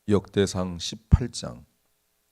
역대상 18장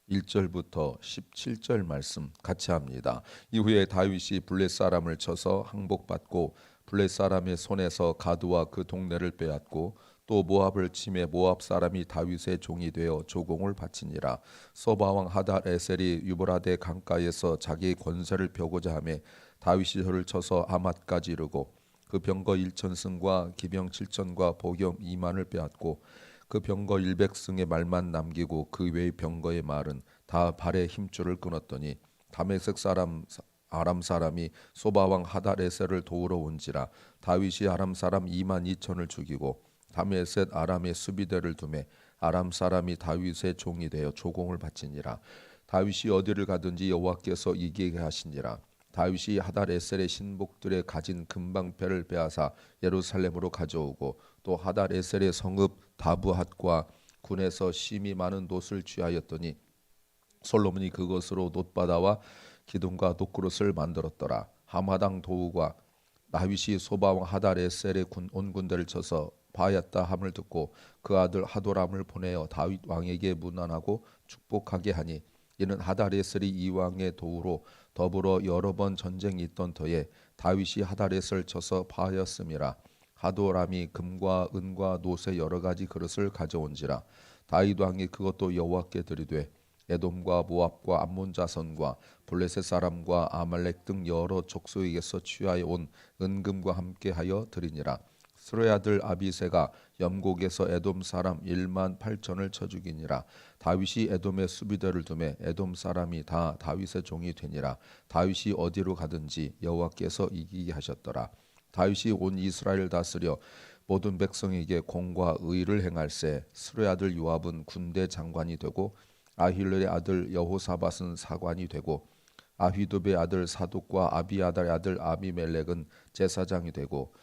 1절부터 17절 말씀 같이 합니다. 이후에 다윗이 블레 사람을 쳐서 항복받고 블레 사람의 손에서 가드와 그 동네를 빼앗고 또 모압을 치매 모압 사람이 다윗의 종이 되어 조공을 바치니라. 소바 왕 하닷에셀이 유브라데 강가에서 자기 권세를 펴고자 하매 다윗이 저를 쳐서 아맛까지 이르고 그 병거 1,000승과 기병 7,000과 보병 2만을 빼앗고 그 병거 100승의 말만 남기고 그 외의 병거의 말은 다 발의 힘줄을 끊었더니 다메섹 사람 아람 사람이 소바 왕 하닷에셀을 도우러 온지라. 다윗이 아람 사람 2만 2천을 죽이고 다메섹 아람의 수비대를 두매 아람 사람이 다윗의 종이 되어 조공을 바치니라. 다윗이 어디를 가든지 여호와께서 이기게 하시니라. 다윗이 하닷에셀의 신복들의 가진 금방패를 빼앗아 예루살렘으로 가져오고 또 하닷에셀의 성읍 다브핫과 군에서 심이 많은 놋을 취하였더니 솔로몬이 그것으로 놋바다와 기둥과 놋그릇을 만들었더라. 하마당 도우가 다윗이 소바왕 하닷에셀의 온 군대를 쳐서 바야다 함을 듣고 그 아들 하도람을 보내어 다윗 왕에게 문안하고 축복하게 하니 이는 하닷에셀이 이 왕의 도우로 더불어 여러 번 전쟁이 있던 터에 다윗이 하닷에셀을 쳐서 파하였음이라. 하도람이 금과 은과 놋의 여러 가지 그릇을 가져온지라. 다윗 왕이 그것도 여호와께 드리되 에돔과 모압과 암몬 자손과 블레셋 사람과 아말렉 등 여러 족속에게서 취하여 온 은금과 함께하여 드리니라. 스루의 아들 아비새가 염곡에서 에돔 사람 1만 8천을 쳐 죽이니라. 다윗이 에돔의 수비대를 두매 에돔 사람이 다 다윗의 종이 되니라. 다윗이 어디로 가든지 여호와께서 이기게 하셨더라. 다윗이 온 이스라엘을 다스려 모든 백성에게 공과 의를 행할세. 스루의 아들 요압은 군대 장관이 되고 아힐렐의 아들 여호사밧은 사관이 되고 아휘도베의 아들 사독과 아비아달의 아들 아비멜렉은 제사장이 되고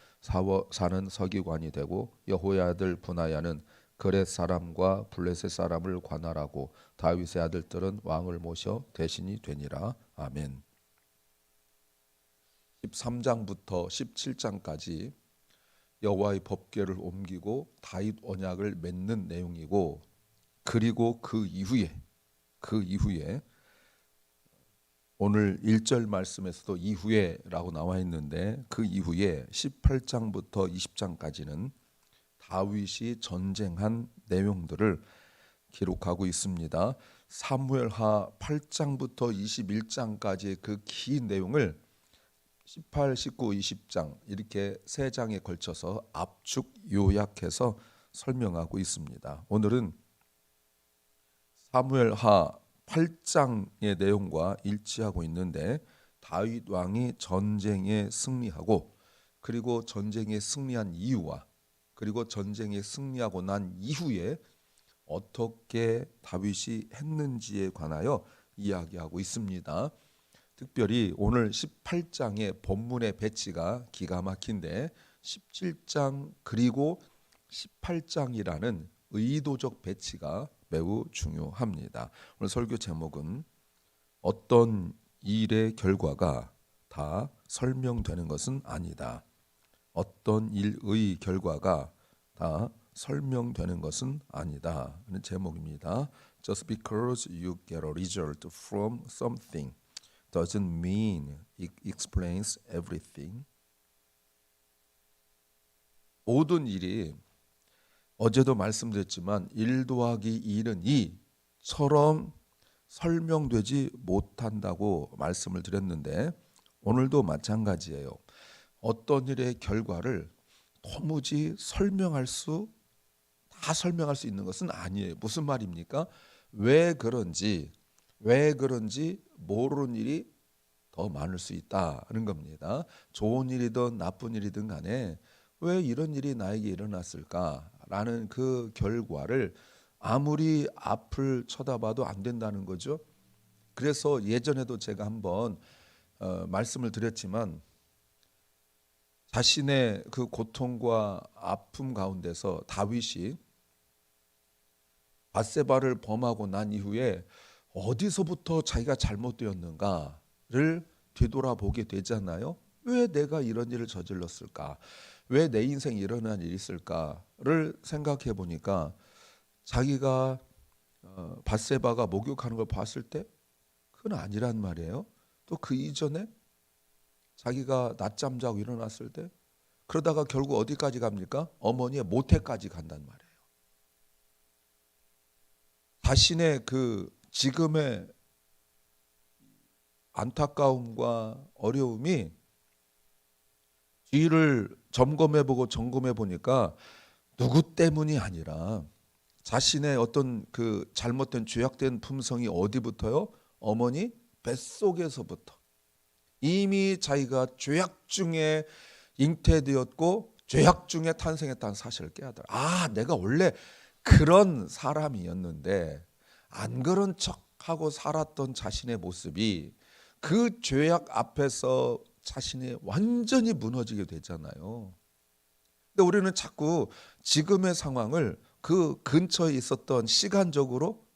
사는 서기관이 되고 여호의 아들 분하야는 그렛 사람과 블레셋 사람을 관할하고 다윗의 아들들은 왕을 모셔 대신이 되니라. 아멘. 13장부터 17장까지 여호와의 법궤를 옮기고 다윗 언약을 맺는 내용이고, 그리고 그 이후에 오늘 1절 말씀에서도 이후에라고 나와 있는데 그 이후에 18장부터 20장까지는 다윗이 전쟁한 내용들을 기록하고 있습니다. 사무엘하 8장부터 21장까지의 그 긴 내용을 18, 19, 20장 이렇게 세 장에 걸쳐서 압축 요약해서 설명하고 있습니다. 오늘은 사무엘하 8장의 내용과 일치하고 있는데 다윗 왕이 전쟁에 승리하고 그리고 전쟁에 승리한 이유와 그리고 전쟁에 승리하고 난 이후에 어떻게 다윗이 했는지에 관하여 이야기하고 있습니다. 특별히 오늘 18장의 본문의 배치가 기가 막힌데 17장 그리고 18장이라는 의도적 배치가 매우 중요합니다. 오늘 설교 제목은 어떤 일의 결과가 다 설명되는 것은 아니다. 어떤 일의 결과가 다 설명되는 것은 아니다. 는 제목입니다. Just because you get a result from something doesn't mean it explains everything. 모든 일이 어제도 말씀드렸지만 1 더하기 1은 2처럼 설명되지 못한다고 말씀을 드렸는데 오늘도 마찬가지예요. 어떤 일의 결과를 도무지 다 설명할 수 있는 것은 아니에요. 무슨 말입니까? 왜 그런지 모르는 일이 더 많을 수 있다는 겁니다. 좋은 일이든 나쁜 일이든 간에 왜 이런 일이 나에게 일어났을까라는 그 결과를 아무리 앞을 쳐다봐도 안 된다는 거죠. 그래서 예전에도 제가 한번 말씀을 드렸지만 자신의 그 고통과 아픔 가운데서 다윗이 밧세바를 범하고 난 이후에 어디서부터 자기가 잘못되었는가를 되돌아보게 되잖아요. 왜 내가 이런 일을 저질렀을까? 왜 내 인생에 일어난 일이 있을까를 생각해 보니까 자기가 밧세바가 목욕하는 걸 봤을 때 그건 아니란 말이에요. 또 그 이전에 자기가 낮잠 자고 일어났을 때 그러다가 결국 어디까지 갑니까? 어머니의 모태까지 간단 말이에요. 자신의 그 지금의 안타까움과 어려움이 뒤를 점검해보고 점검해보니까 누구 때문이 아니라 자신의 어떤 그 잘못된 죄악된 품성이 어디부터요? 어머니 뱃속에서부터 이미 자기가 죄악 중에 잉태되었고 죄악 중에 탄생했다는 사실을 깨닫더라. 아, 내가 원래 그런 사람이었는데 안 그런 척하고 살았던 자신의 모습이 그 죄악 앞에서 자신이 완전히 무너지게 되잖아요. 근데 우리는 자꾸 지금의 상황을 그 근처에 있었던 시간적으로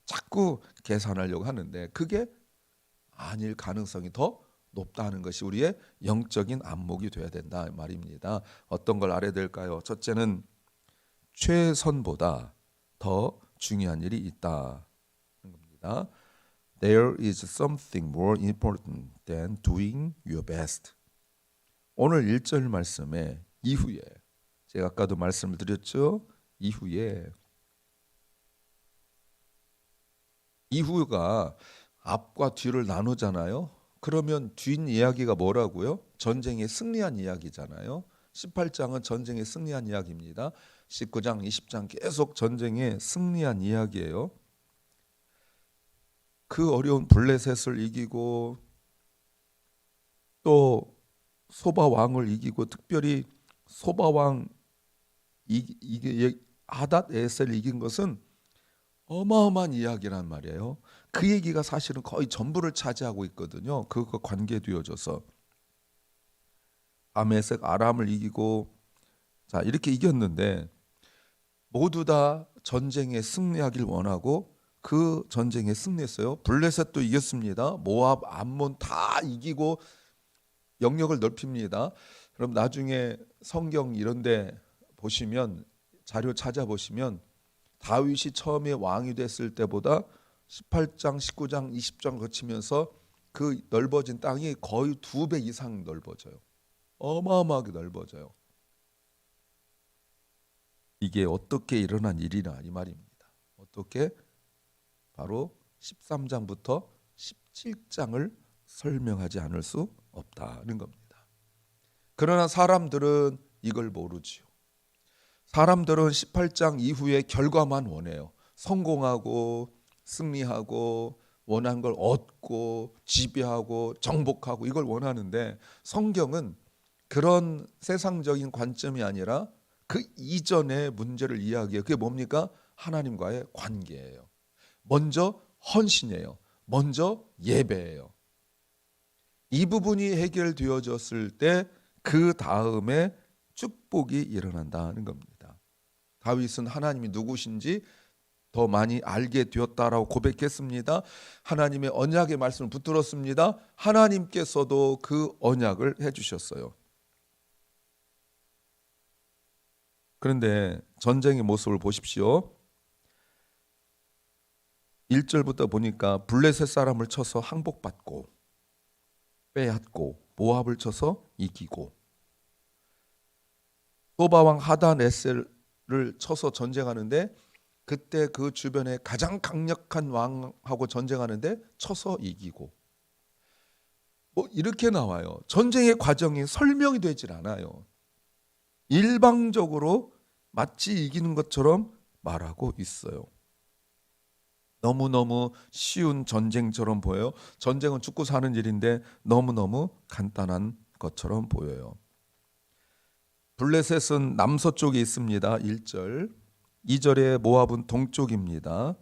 자꾸 계산하려고 하는데 그게 아닐 가능성이 더 높다는 것이 우리의 영적인 안목이 돼야 된다 말입니다. 어떤 걸 알아야 될까요? 첫째는 최선보다 더 중요한 일이 있다는 겁니다. There is something more important than doing your best. 오늘 1절 말씀에 이후에 제가 아까도 말씀을 드렸죠. 이후가 앞과 뒤를 나누잖아요. 그러면 뒷 이야기가 뭐라고요? 전쟁에 승리한 이야기잖아요. 18장은 전쟁에 승리한 이야기입니다. 19장, 20장 계속 전쟁에 승리한 이야기예요. 그 어려운 블레셋을 이기고 또 소바 왕을 이기고 특별히 소바 왕 하닷 에셀을 이긴 것은 어마어마한 이야기란 말이에요. 그 얘기가 사실은 거의 전부를 차지하고 있거든요. 그거 관계되어져서 아메색 아람을 이기고 자 이렇게 이겼는데 모두 다 전쟁에 승리하길 원하고 그 전쟁에 승리했어요. 블레셋도 이겼습니다. 모압, 암몬 다 이기고 영역을 넓힙니다. 그럼 나중에 성경 이런데 보시면 자료 찾아보시면 다윗이 처음에 왕이 됐을 때보다 18장, 19장, 20장 거치면서 그 넓어진 땅이 거의 2배 이상 넓어져요. 어마어마하게 넓어져요. 이게 어떻게 일어난 일이냐 이 말입니다. 어떻게? 바로 13장부터 17장을 설명하지 않을 수 없다는 겁니다. 그러나 사람들은 이걸 모르지요. 사람들은 18장 이후의 결과만 원해요. 성공하고 승리하고 원한 걸 얻고 지배하고 정복하고 이걸 원하는데 성경은 그런 세상적인 관점이 아니라 그 이전의 문제를 이야기해요. 그게 뭡니까? 하나님과의 관계예요. 먼저 헌신이에요. 먼저 예배예요. 이 부분이 해결되어졌을 때 그 다음에 축복이 일어난다는 겁니다. 다윗은 하나님이 누구신지 더 많이 알게 되었다라고 고백했습니다. 하나님의 언약의 말씀을 붙들었습니다. 하나님께서도 그 언약을 해주셨어요. 그런데 전쟁의 모습을 보십시오. 1절부터 보니까 블레셋 사람을 쳐서 항복받고 빼앗고 모압을 쳐서 이기고 소바왕 하닷에셀을 쳐서 전쟁하는데 그때 그 주변에 가장 강력한 왕하고 전쟁하는데 쳐서 이기고 뭐 이렇게 나와요. 전쟁의 과정이 설명이 되질 않아요. 일방적으로 마치 이기는 것처럼 말하고 있어요. 너무너무 쉬운 전쟁처럼 보여요. 전쟁은 죽고 사는 일인데 너무너무 간단한 것처럼 보여요. 블레셋은 남서쪽에 있습니다. 1절. 2절에 모압은 동쪽입니다.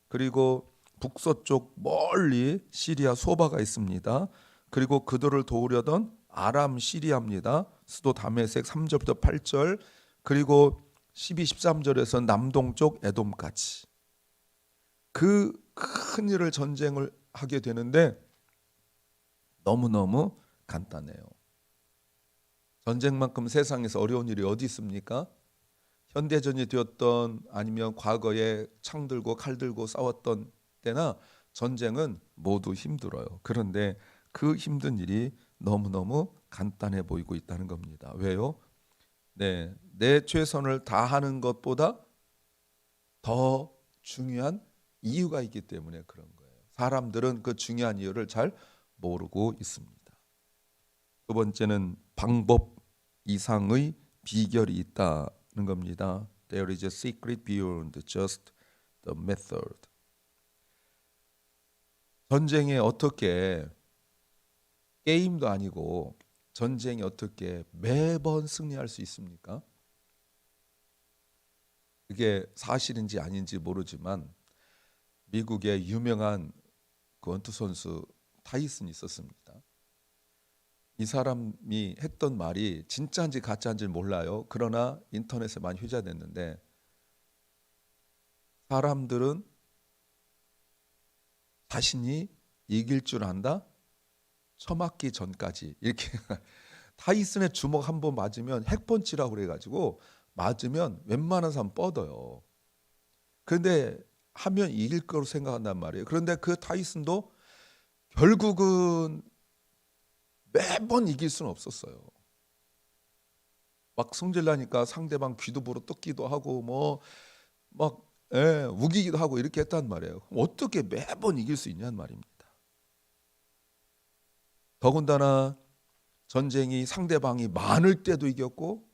그리고 북서쪽 멀리 시리아 소바가 있습니다. 그리고 그들을 도우려던 아람 시리아입니다. 수도 다메섹 3절부터 8절. 그리고 12, 13절에서 남동쪽 에돔까지. 그 큰 일을 전쟁을 하게 되는데 너무너무 간단해요. 전쟁만큼 세상에서 어려운 일이 어디 있습니까? 현대전이 되었던 아니면 과거에 창 들고 칼 들고 싸웠던 때나 전쟁은 모두 힘들어요. 그런데 그 힘든 일이 너무너무 간단해 보이고 있다는 겁니다. 왜요? 네, 내 최선을 다하는 것보다 더 중요한 이유가 있기 때문에 그런 거예요. 사람들은 그 중요한 이유를 잘 모르고 있습니다. 두 번째는 방법 이상의 비결이 있다는 겁니다. There is a secret beyond just the method. 전쟁에 어떻게 게임도 아니고 전쟁에 어떻게 매번 승리할 수 있습니까? 그게 사실인지 아닌지 모르지만 미국의 유명한 권투 선수 타이슨이 있었습니다. 이 사람이 했던 말이 진짜인지 가짜인지 몰라요. 그러나 인터넷에 많이 회자됐는데 사람들은 자신이 이길 줄 안다. 처맞기 전까지 이렇게 타이슨의 주먹 한 번 맞으면 핵펀치라고 그래가지고 맞으면 웬만한 사람 뻗어요. 그런데 하면 이길 거로 생각한단 말이에요. 그런데 그 타이슨도 결국은 매번 이길 수는 없었어요. 막 성질나니까 상대방 귀도 보러 뜯기도 하고 막 우기기도 하고 이렇게 했단 말이에요. 어떻게 매번 이길 수 있냐는 말입니다. 더군다나 전쟁이 상대방이 많을 때도 이겼고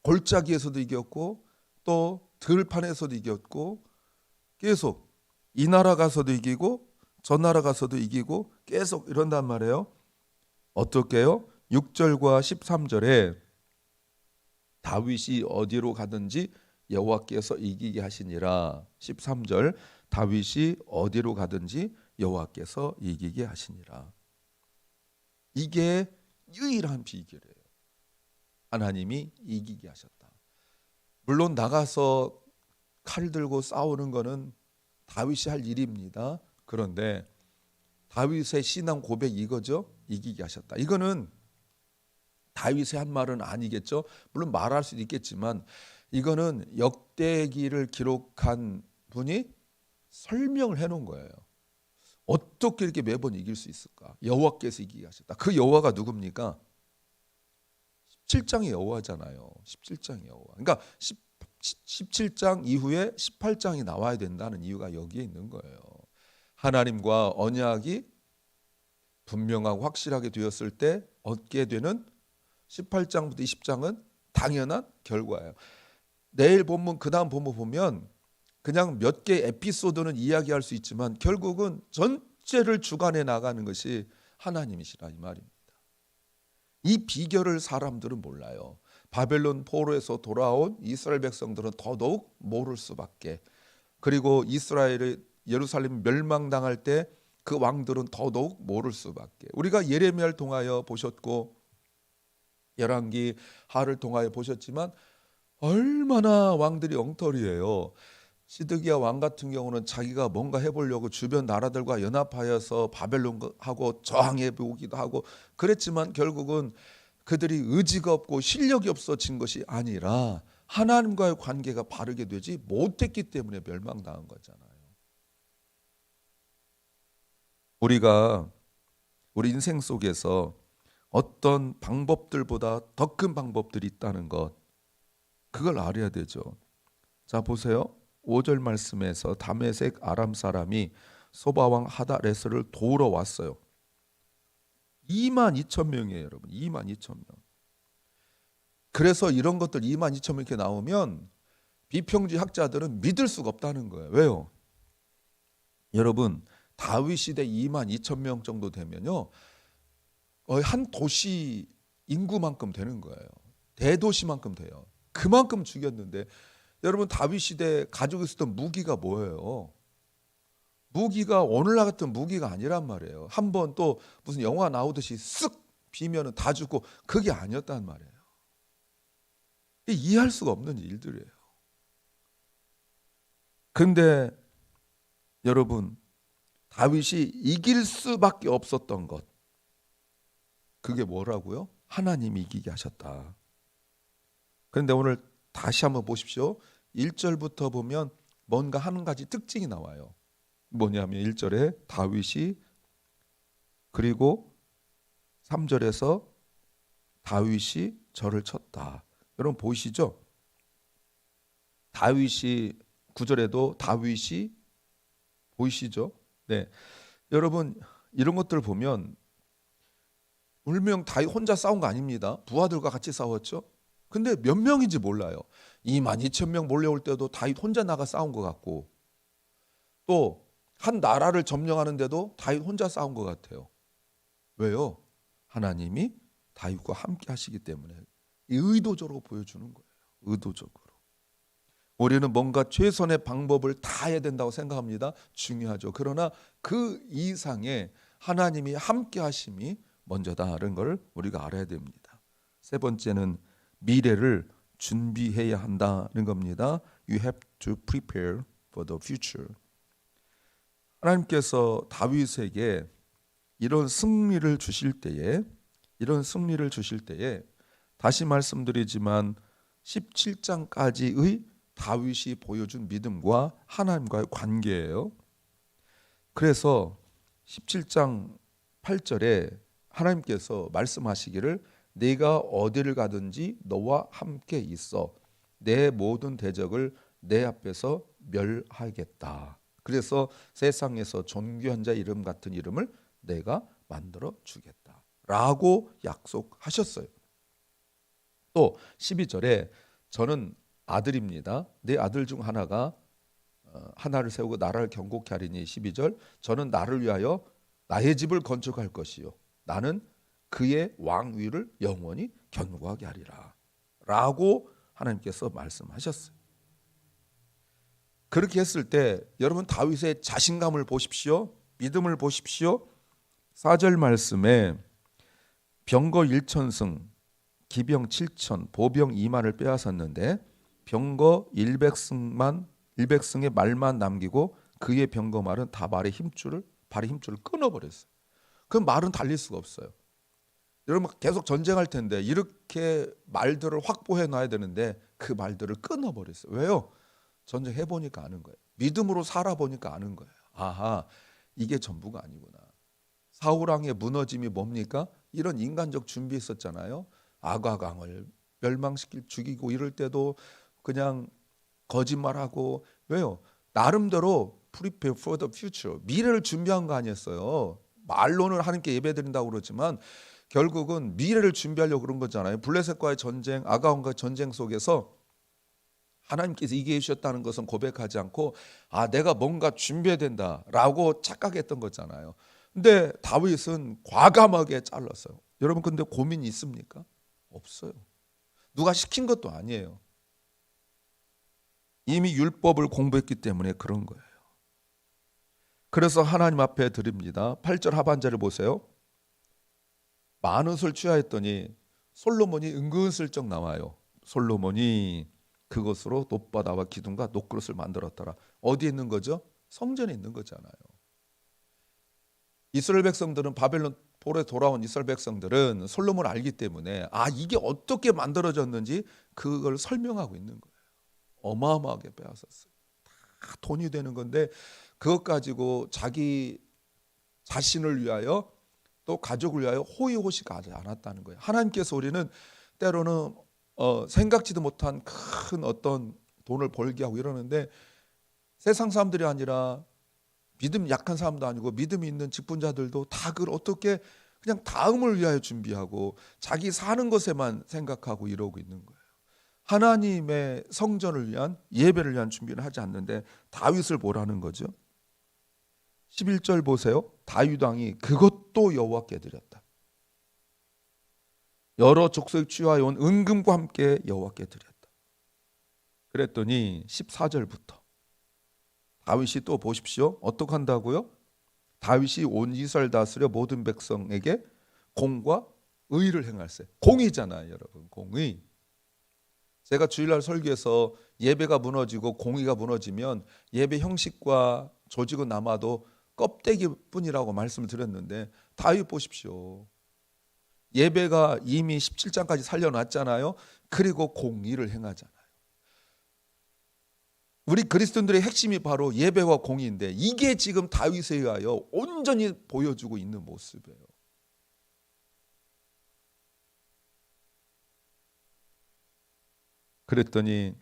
골짜기에서도 이겼고 또 들판에서도 이겼고 계속 이 나라 가서도 이기고 저 나라 가서도 이기고 계속 이런단 말이에요. 어떻게요? 6절과 13절에 다윗이 어디로 가든지 여호와께서 이기게 하시니라. 13절 다윗이 어디로 가든지 여호와께서 이기게 하시니라. 이게 유일한 비결이에요. 하나님이 이기게 하셨다. 물론 나가서 칼 들고 싸우는 거는 다윗이 할 일입니다. 그런데 다윗의 신앙 고백 이거죠. 이기게 하셨다. 이거는 다윗의 한 말은 아니겠죠. 물론 말할 수도 있겠지만 이거는 역대기를 기록한 분이 설명을 해놓은 거예요. 어떻게 이렇게 매번 이길 수 있을까? 여호와께서 이기게 하셨다. 그 여호와가 누굽니까? 17장의 여호와잖아요. 17장의 여호와. 그러니까 17장 이후에 18장이 나와야 된다는 이유가 여기에 있는 거예요. 하나님과 언약이 분명하고 확실하게 되었을 때 얻게 되는 18장부터 20장은 당연한 결과예요. 내일 본문 그다음 본문 보면 그냥 몇 개 에피소드는 이야기할 수 있지만 결국은 전체를 주관해 나가는 것이 하나님이시라 이 말입니다. 이 비결을 사람들은 몰라요. 바벨론 포로에서 돌아온 이스라엘 백성들은 더더욱 모를 수밖에. 그리고 이스라엘의 예루살렘 멸망당할 때 그 왕들은 더더욱 모를 수밖에. 우리가 예레미야를 통하여 보셨고 열왕기 하를 통하여 보셨지만 얼마나 왕들이 엉터리예요. 시드기야 왕 같은 경우는 자기가 뭔가 해보려고 주변 나라들과 연합하여서 바벨론하고 저항해 보기도 하고 그랬지만 결국은 그들이 의지가 없고 실력이 없어진 것이 아니라 하나님과의 관계가 바르게 되지 못했기 때문에 멸망당한 거잖아요. 우리가 우리 인생 속에서 어떤 방법들보다 더 큰 방법들이 있다는 것, 그걸 알아야 되죠. 자 보세요. 5절 말씀에서 다메섹 아람 사람이 소바왕 하다레스를 도우러 왔어요. 22,000명이에요 여러분. 22,000명. 그래서 이런 것들 22,000명 이렇게 나오면 비평지 학자들은 믿을 수가 없다는 거예요. 왜요? 여러분 다윗 시대 22,000명 정도 되면요 거의 한 도시 인구만큼 되는 거예요. 대도시만큼 돼요. 그만큼 죽였는데 여러분 다윗 시대 가지고 있었던 무기가 뭐예요? 무기가 오늘날 같은 무기가 아니란 말이에요. 한번 또 무슨 영화 나오듯이 쓱 비면은 다 죽고 그게 아니었단 말이에요. 이해할 수가 없는 일들이에요. 근데 여러분 다윗이 이길 수밖에 없었던 것, 그게 뭐라고요? 하나님이 이기게 하셨다. 그런데 오늘 다시 한번 보십시오. 1절부터 보면 뭔가 한 가지 특징이 나와요. 뭐냐면 1절에 다윗이, 그리고 3절에서 다윗이 저를 쳤다. 여러분 보이시죠? 다윗이 9절에도 다윗이 보이시죠? 네. 여러분 이런 것들 보면 분명 다윗 혼자 싸운 거 아닙니다. 부하들과 같이 싸웠죠. 근데 몇 명인지 몰라요. 2만 2천 명 몰려올 때도 다윗 혼자 나가 싸운 것 같고, 또 한 나라를 점령하는데도 다윗 혼자 싸운 것 같아요. 왜요? 하나님이 다윗과 함께 하시기 때문에 의도적으로 보여주는 거예요. 의도적으로. 우리는 뭔가 최선의 방법을 다 해야 된다고 생각합니다. 중요하죠. 그러나 그 이상의 하나님이 함께 하심이 먼저다라는 걸 우리가 알아야 됩니다. 세 번째는 미래를 준비해야 한다는 겁니다. You have to prepare for the future. 하나님께서 다윗에게 이런 승리를 주실 때에 다시 말씀드리지만 17장까지의 다윗이 보여준 믿음과 하나님과의 관계예요. 그래서 17장 8절에 하나님께서 말씀하시기를 내가 어디를 가든지 너와 함께 있어 내 모든 대적을 내 앞에서 멸하겠다. 그래서 세상에서 존귀한 자 이름 같은 이름을 내가 만들어 주겠다 라고 약속하셨어요. 또 12절에 저는 아들입니다. 내 아들 중 하나가 하나를 세우고 나라를 경고케 하리니 12절 저는 나를 위하여 나의 집을 건축할 것이요 나는 그의 왕위를 영원히 견고하게 하리라 라고 하나님께서 말씀하셨어요. 그렇게 했을 때 여러분 다윗의 자신감을 보십시오. 믿음을 보십시오. 4절 말씀에 병거 1천승 기병 7천 보병 2만을 빼앗았는데 병거 100승의 말만 남기고 그의 병거 말은 다 발의 힘줄을 끊어버렸어요. 그 말은 달릴 수가 없어요. 여러분 계속 전쟁할 텐데 이렇게 말들을 확보해 놔야 되는데 그 말들을 끊어버렸어요. 왜요? 전쟁해 보니까 아는 거예요. 믿음으로 살아보니까 아는 거예요. 아하, 이게 전부가 아니구나. 사울 왕의 무너짐이 뭡니까? 이런 인간적 준비 있었잖아요. 아가강을 멸망시킬 죽이고 이럴 때도 그냥 거짓말하고, 왜요? 나름대로 prepare for the future, 미래를 준비한 거 아니었어요. 말로는 하나님께 예배드린다고 그러지만 결국은 미래를 준비하려고 그런 거잖아요. 블레셋과의 전쟁, 아가원과의 전쟁 속에서 하나님께서 이기해 주셨다는 것은 고백하지 않고 내가 뭔가 준비해야 된다라고 착각했던 거잖아요. 근데 다윗은 과감하게 잘랐어요. 여러분 근데 고민이 있습니까? 없어요. 누가 시킨 것도 아니에요. 이미 율법을 공부했기 때문에 그런 거예요. 그래서 하나님 앞에 드립니다. 8절 하반절을 보세요. 많은 취하였더니 솔로몬이 은근슬쩍 나와요. 솔로몬이 그것으로 놋바다와 기둥과 녹그릇을 만들었더라. 어디에 있는 거죠? 성전에 있는 거잖아요. 이스라엘 백성들은 바벨론 포로에 돌아온 이스라엘 백성들은 솔로몬을 알기 때문에 이게 어떻게 만들어졌는지 그걸 설명하고 있는 거예요. 어마어마하게 빼앗았어요. 다 돈이 되는 건데 그것 가지고 자기 자신을 위하여 또 가족을 위하여 호의호식하지 않았다는 거예요. 하나님께서 우리는 때로는 생각지도 못한 큰 어떤 돈을 벌게 하고 이러는데 세상 사람들이 아니라 믿음 약한 사람도 아니고 믿음이 있는 직분자들도 다 그걸 어떻게 그냥 다음을 위하여 준비하고 자기 사는 것에만 생각하고 이러고 있는 거예요. 하나님의 성전을 위한 예배를 위한 준비를 하지 않는데 다윗을 보라는 거죠. 11절 보세요. 다윗 왕이 그것도 여호와께 드렸다. 여러 족속이 취하여 온 은금과 함께 여호와께 드렸다. 그랬더니 14절부터 다윗이 또 보십시오. 어떻게 한다고요? 다윗이 온 이스라엘 다스려 모든 백성에게 공과 의를 행할세. 공의잖아요, 여러분. 공의. 제가 주일날 설교에서 예배가 무너지고 공의가 무너지면 예배 형식과 조직은 남아도 껍데기뿐이라고 말씀을 드렸는데 다윗 보십시오. 예배가 이미 17장까지 살려놨잖아요. 그리고 공의를 행하잖아요. 우리 그리스도인들의 핵심이 바로 예배와 공의인데 이게 지금 다윗에 의하여 온전히 보여주고 있는 모습이에요. 그랬더니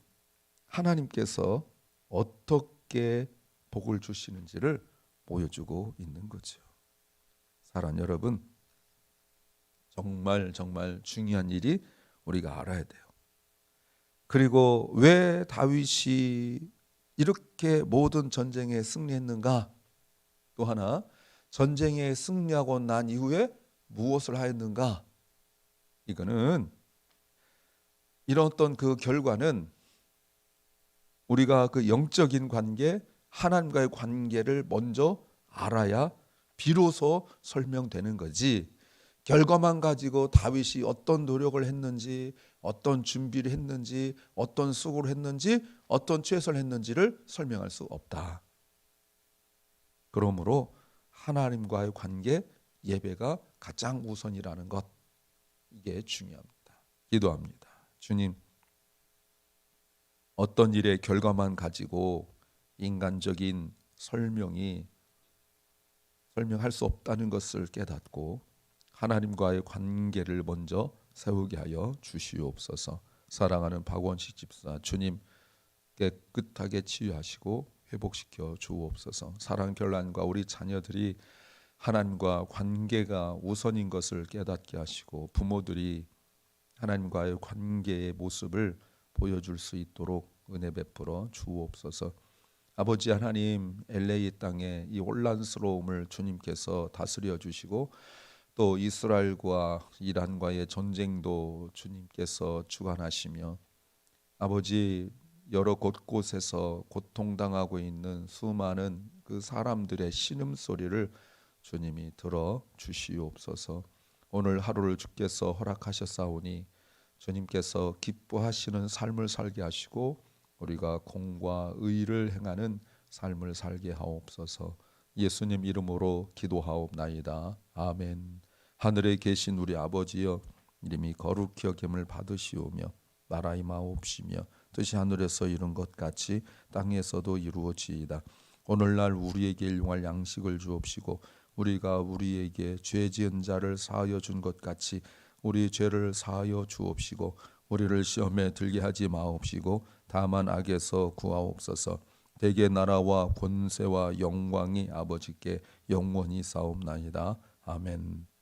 하나님께서 어떻게 복을 주시는지를 보여주고 있는 거죠. 사랑하는 여러분, 정말 중요한 일이 우리가 알아야 돼요. 그리고 왜 다윗이 이렇게 모든 전쟁에 승리했는가? 또 하나, 전쟁에 승리하고 난 이후에 무엇을 하였는가? 이거는 이런 어떤 그 결과는 우리가 그 영적인 관계, 하나님과의 관계를 먼저 알아야 비로소 설명되는 거지. 결과만 가지고 다윗이 어떤 노력을 했는지, 어떤 준비를 했는지, 어떤 수고를 했는지, 어떤 최선을 했는지를 설명할 수 없다. 그러므로 하나님과의 관계, 예배가 가장 우선이라는 것, 이게 중요합니다. 기도합니다. 주님, 어떤 일의 결과만 가지고 인간적인 설명할 수 없다는 것을 깨닫고 하나님과의 관계를 먼저 세우게 하여 주시옵소서. 사랑하는 박원식 집사, 주님 깨끗하게 치유하시고 회복시켜 주옵소서. 사랑 결란과 우리 자녀들이 하나님과 관계가 우선인 것을 깨닫게 하시고 부모들이 하나님과의 관계의 모습을 보여줄 수 있도록 은혜 베풀어 주옵소서. 아버지 하나님, LA 땅의 이 혼란스러움을 주님께서 다스려 주시고 또 이스라엘과 이란과의 전쟁도 주님께서 주관하시며 아버지 여러 곳곳에서 고통당하고 있는 수많은 그 사람들의 신음소리를 주님이 들어 주시옵소서. 오늘 하루를 주께서 허락하셨사오니 주님께서 기뻐하시는 삶을 살게 하시고 우리가 공과 의를 행하는 삶을 살게 하옵소서. 예수님 이름으로 기도하옵나이다. 아멘. 하늘에 계신 우리 아버지여, 이름이 거룩히 여김을 받으시오며 나라의 마옵시며 뜻이 하늘에서 이룬 것 같이 땅에서도 이루어지이다. 오늘날 우리에게 일용할 양식을 주옵시고 우리가 우리에게 죄 지은 자를 사하여 준 것 같이 우리 죄를 사하여 주옵시고 우리를 시험에 들게 하지 마옵시고 다만 악에서 구하옵소서. 대개 나라와 권세와 영광이 아버지께 영원히 싸움나이다. 아멘.